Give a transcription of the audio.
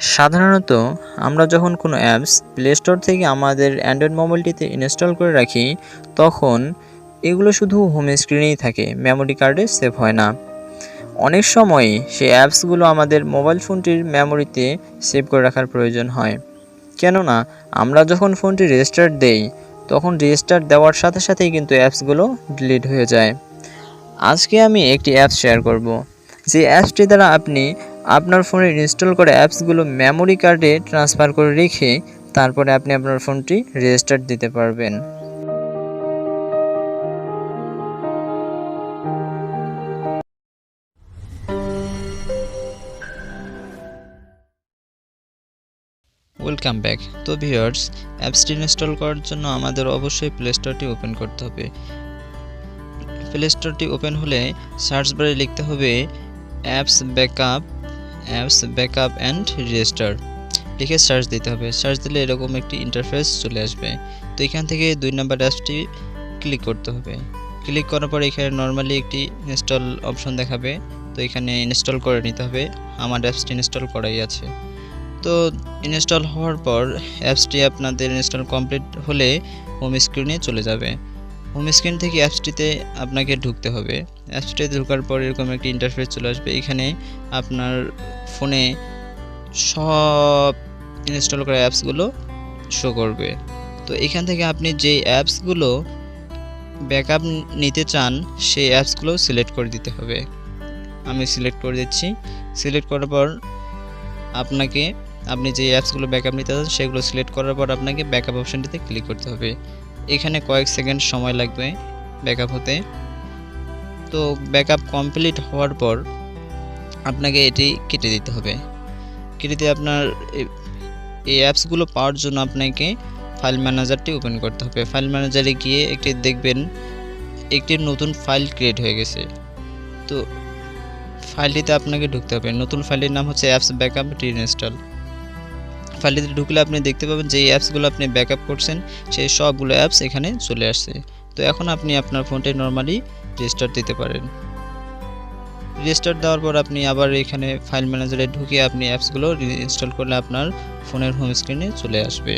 সাধারণত আমরা যখন কোনো অ্যাপস প্লে স্টোর থেকে আমাদের অ্যান্ড্রয়েড মোবাইলটিতে ইনস্টল করে রাখি, তখন এগুলো শুধু হোম স্ক্রিনেই থাকে, মেমোরি কার্ডে সেভ হয় না। অনেক সময় সেই অ্যাপসগুলো আমাদের মোবাইল ফোনটির মেমোরিতে সেভ করে রাখার প্রয়োজন হয়, কেননা আমরা যখন ফোনটি রেস্টার্ট দেই তখন রেস্টার্ট দেওয়ার সাথে সাথেই কিন্তু অ্যাপসগুলো ডিলিট হয়ে যায়। আজকে আমি একটি অ্যাপস শেয়ার করব, যে অ্যাপসটি দ্বারা আপনি আপনার ফোনে ইনস্টল করা অ্যাপসগুলো মেমোরি কার্ডে ট্রান্সফার করে রেখে তারপরে আপনি আপনার ফোনটি রেস্টার্ট দিতে পারবেন। Welcome back. তো ভিউয়ার্স, অ্যাপসটি ইনস্টল করার জন্য আমাদের অবশ্যই প্লে স্টোরটি ওপেন করতে হবে। প্লে স্টোরটি ওপেন হলে সার্চ বারে লিখতে হবে অ্যাপস ব্যাকআপ অ্যান্ড রেজিস্টার, লিখে সার্চ দিতে হবে। সার্চ দিলে এরকম একটি ইন্টারফেস চলে আসবে। তো এখান থেকে 2 নম্বর অ্যাপসটি ক্লিক করতে হবে। ক্লিক করার পর এখানে নর্মালি একটি ইনস্টল অপশন দেখাবে, তো এখানে ইনস্টল করে নিতে হবে। আমার অ্যাপসটি ইনস্টল করাই আছে। তো ইনস্টল হওয়ার পর অ্যাপসটি আপনাদের ইনস্টল কমপ্লিট হলে হোম স্ক্রিনে চলে যাবে। হোম স্ক্রিন থেকে অ্যাপসটিতে আপনাকে ঢুকতে হবে। অ্যাপসটিতে ঢোকার পর এরকম একটি ইন্টারফেস চলে আসবে। এখানে আপনার ফোনে সব ইনস্টল করা অ্যাপসগুলো শো করবে। তো এখান থেকে আপনি যে অ্যাপসগুলো ব্যাকআপ নিতে চান সেই অ্যাপসগুলো সিলেক্ট করে দিতে হবে। আমি সিলেক্ট করে দিচ্ছি। সিলেক্ট করার পর আপনি যে অ্যাপসগুলো ব্যাকআপ নিতে চান সেগুলো সিলেক্ট করার পর আপনাকে ব্যাকআপ অপশনটিতে ক্লিক করতে হবে। এখানে কয়েক সেকেন্ড সময় লাগবে ব্যাকআপ হতে। তো ব্যাকআপ কমপ্লিট হওয়ার পর আপনাকে এটি কেটে দিতে হবে। কেটে দিয়ে আপনার এই অ্যাপসগুলো পাওয়ার জন্য আপনাকে ফাইল ম্যানেজারটি ওপেন করতে হবে। ফাইল ম্যানেজারে গিয়ে দেখবেন একটি নতুন ফাইল ক্রিয়েট হয়ে গেছে। তো ফাইলটিতে আপনাকে ঢুকতে হবে। নতুন ফাইলটির নাম হচ্ছে অ্যাপস ব্যাকআপ রিইনস্টল। ফাইলটিতে ঢুকলে আপনি দেখতে পাবেন যে এই অ্যাপসগুলো আপনি ব্যাকআপ করছেন সেই সবগুলো অ্যাপস এখানে চলে আসছে। তো এখন আপনি আপনার ফোনটি নর্মালি রেস্টার্ট দিতে পারেন। রেস্টার্ট দেওয়ার পর আপনি আবার এখানে ফাইল ম্যানেজারে ঢুকে আপনি অ্যাপসগুলো ইনস্টল করলে আপনার ফোনের হোম স্ক্রিনে চলে আসবে।